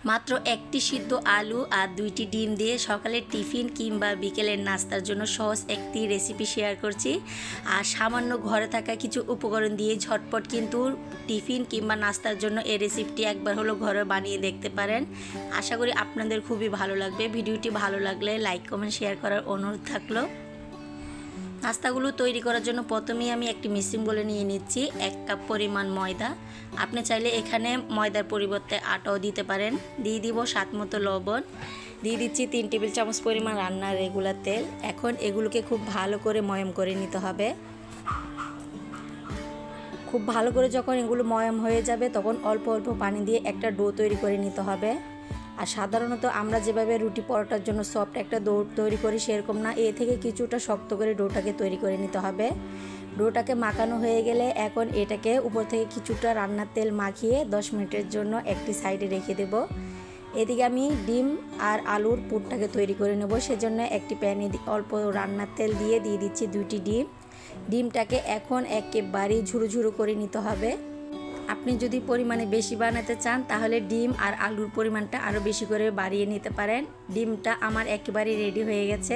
মাত্র একটি সিদ্ধ আলু আর 2টি ডিম দিয়ে সকালের টিফিন কিংবা বিকেলের নাস্তার জন্য সহজ একটি রেসিপি শেয়ার করছি। আর সামান্য ঘরে থাকা কিছু উপকরণ দিয়ে ঝটপট কিন্তু টিফিন কিংবা নাস্তার জন্য এই রেসিপিটি একবার হলো ঘরে বানিয়ে দেখতে পারেন। আশা করি আপনাদের খুবই ভালো লাগবে। ভিডিওটি ভালো লাগলে লাইক কমেন্ট শেয়ার করার অনুরোধ থাকলো। নাস্তাগুলো তৈরি করার জন্য প্রথমেই আমি একটি মিক্সিং বলে নিয়ে নিচ্ছি 1 কাপ পরিমাণ ময়দা। আপনি চাইলে এখানে ময়দার পরিবর্তে আটাও দিতে পারেন। দিয়ে দিব স্বাদ মতো লবণ, দিয়ে দিচ্ছি 3 টেবিল চামচ পরিমাণ রান্নার রেগুলার তেল। এখন এগুলোকে খুব ভালো করে ময়ম করে নিতে হবে। খুব ভালো করে যখন এগুলো ময়ম হয়ে যাবে তখন অল্প অল্প পানি দিয়ে একটা ডো তৈরি করে নিতে হবে। আর সাধারণত আমরা যেভাবে রুটি পরোটার জন্য সফট একটা ডো তৈরি করি সেরকম না, এ থেকে কিছুটা শক্ত করে ডোটাকে তৈরি করে নিতে হবে। ডোটাকে মাখানো হয়ে গেলে এখন এটাকে উপর থেকে কিছুটা রান্নার তেল মাখিয়ে 10 মিনিটের জন্য একটি সাইডে রেখে দেব। এদিকে আমি ডিম আর আলুর পুরটাকে তৈরি করে নেব। সেজন্য একটি প্যানে অল্প রান্নার তেল দিয়ে দিচ্ছি 2টি ডিম। ডিমটাকে এখন একেবারে ঝুরো ঝুরো করে নিতে হবে। আপনি যদি পরিমাণে বেশি বানাতে চান তাহলে ডিম আর আলুর পরিমাণটা আরও বেশি করে বাড়িয়ে নিতে পারেন। ডিমটা আমার একেবারে রেডি হয়ে গেছে।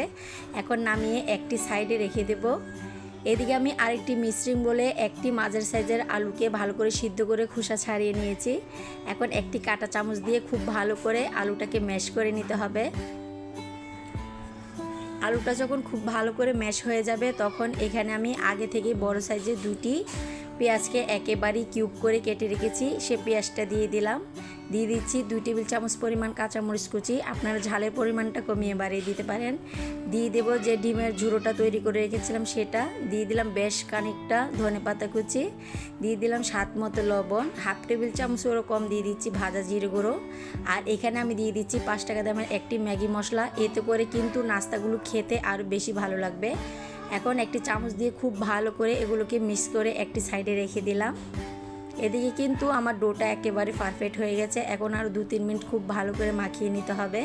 এখন নামিয়ে একটি সাইডে রেখে দেব। এদিকে আমি আরেকটি মিশ্রিং বলে একটি মাঝারি সাইজের আলুকে ভালো করে সিদ্ধ করে খোসা ছাড়িয়ে নিয়েছি। এখন একটি কাঁটা চামচ দিয়ে খুব ভালো করে আলুটাকে ম্যাশ করে নিতে হবে। আলুটা যখন খুব ভালো করে ম্যাশ হয়ে যাবে তখন এখানে আমি আগে থেকে বড় সাইজের 2টি পেঁয়াজকে একেবারেই কিউব করে কেটে রেখেছি, সে পেঁয়াজটা দিয়ে দিলাম। দিয়ে দিচ্ছি 2 টেবিল চামচ পরিমাণ কাঁচামরিচ কুচি। আপনারা ঝালের পরিমাণটা কমিয়ে বাড়িয়ে দিতে পারেন। দিয়ে দেব যে ডিমের ঝুড়োটা তৈরি করে রেখেছিলাম সেটা। দিয়ে দিলাম বেশ খানিকটা ধনেপাতা কুচি। দিয়ে দিলাম স্বাদ মতো লবণ, 1/2 টেবিল চামচেরও কম দিয়ে দিচ্ছি ভাজা জিরে গুঁড়ো। আর এখানে আমি দিয়ে দিচ্ছি 5 টাকা দামের একটি ম্যাগি মশলা। এতে করে কিন্তু নাস্তাগুলো খেতে আরও বেশি ভালো লাগবে। এখন একটি চামচ দিয়ে খুব ভালো করে এগুলোকে মিক্স করে একটি সাইডে রেখে দিলাম। এদিকে কিন্তু আমার ডোটা একেবারে পারফেক্ট হয়ে গেছে। এখন আরও 2-3 মিনিট খুব ভালো করে মাখিয়ে নিতে হবে।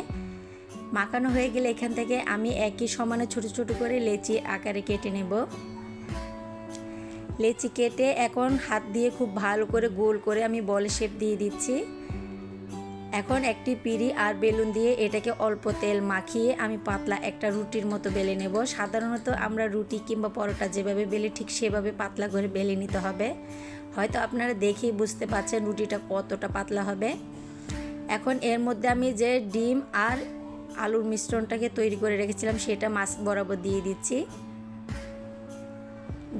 মাখানো হয়ে গেলে এখান থেকে আমি একই সমানে ছোট ছোট করে লেচি আকারে কেটে নেব। লেচি কেটে এখন হাত দিয়ে খুব ভালো করে গোল করে আমি বল শেপ দিয়ে দিচ্ছি। এখন একটি পিঁড়ি আর বেলুন দিয়ে এটাকে অল্প তেল মাখিয়ে আমি পাতলা একটা রুটির মতো বেলে নেব। সাধারণত আমরা রুটি কিংবা পরোটা যেভাবে বেলে ঠিক সেভাবে পাতলা করে বেলে নিতে হবে। হয়তো আপনারা দেখেই বুঝতে পারছেন রুটিটা কতটা পাতলা হবে। এখন এর মধ্যে আমি যে ডিম আর আলুর মিশ্রণটাকে তৈরি করে রেখেছিলাম সেটা মাছ বরাবর দিয়ে দিচ্ছি।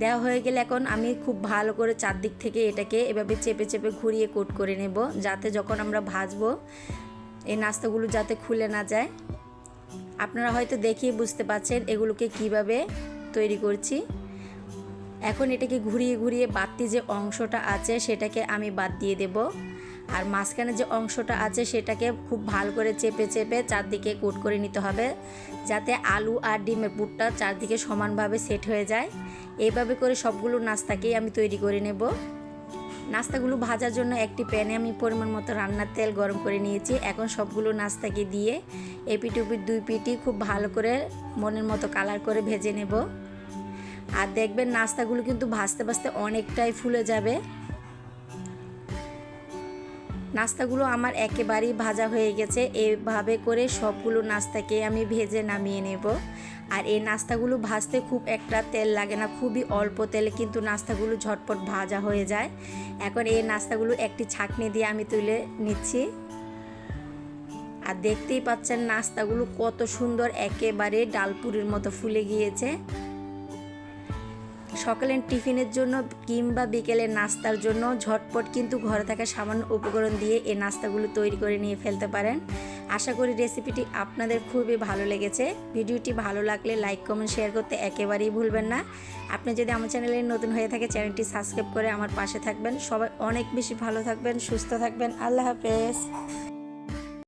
দেওয়া হয়ে গেলে এখন আমি খুব ভালো করে চারদিক থেকে এটাকে এভাবে চেপে চেপে ঘুরিয়ে কোট করে নেব, যাতে যখন আমরা ভাজবো এই নাস্তাগুলো যাতে খুলে না যায়। আপনারা হয়তো দেখেই বুঝতে পারছেন এগুলোকে কিভাবে তৈরি করছি। এখন এটাকে ঘুরিয়ে ঘুরিয়ে বাড়তি যে অংশটা আছে সেটাকে আমি বাদ দিয়ে দেব। আর মাঝখানে যে অংশটা আছে সেটাকে খুব ভালো করে চেপে চেপে চারদিকে কোট করে নিতে হবে, যাতে আলু আর ডিমের পুরটা চারদিকে সমানভাবে সেট হয়ে যায়। এইভাবে করে সবগুলো নাস্তাকেই আমি তৈরি করে নেব। নাস্তাগুলো ভাজার জন্য একটি প্যানে আমি পরিমাণ মতো রান্নার তেল গরম করে নিয়েছি। এখন সবগুলো নাস্তাকে দিয়ে এপিট ওপিট 2 পিঠই খুব ভালো করে মনের মতো কালার করে ভেজে নেব। আর দেখবেন নাস্তাগুলো কিন্তু ভাজতে ভাজতে অনেকটাই ফুলে যাবে। নাস্তাগুলো আমার একেবারেই ভাজা হয়ে গেছে। এইভাবে করে সবগুলো নাস্তাকে আমি ভেজে নামিয়ে নেব। আর এই নাস্তাগুলো ভাজতে খুব একটা তেল লাগে না, খুবই অল্প তেলে কিন্তু নাস্তাগুলো ঝটপট ভাজা হয়ে যায়। এখন এই নাস্তাগুলো একটি ছাঁকনি দিয়ে আমি তুলে নিচ্ছি। আর দেখতেই পাচ্ছেন নাস্তাগুলো কত সুন্দর একেবারে ডালপুরির মতো ফুলে গিয়েছে। সকালের টিফিনের জন্য কিংবা বিকেলের নাস্তার জন্য ঝটপট কিন্তু ঘরে থাকা সামান্য উপকরণ দিয়ে এই নাস্তাগুলো তৈরি করে নিয়ে ফেলতে পারেন। আশা করি রেসিপিটি আপনাদের খুবই ভালো লেগেছে। ভিডিওটি ভালো লাগলে লাইক কমেন্ট শেয়ার করতে একেবারেই ভুলবেন না। আপনি যদি আমার চ্যানেলে নতুন হয়ে থাকে চ্যানেলটি সাবস্ক্রাইব করে আমার পাশে থাকবেন। সবাই অনেক বেশি ভালো থাকবেন, সুস্থ থাকবেন। আল্লাহ হাফেজ।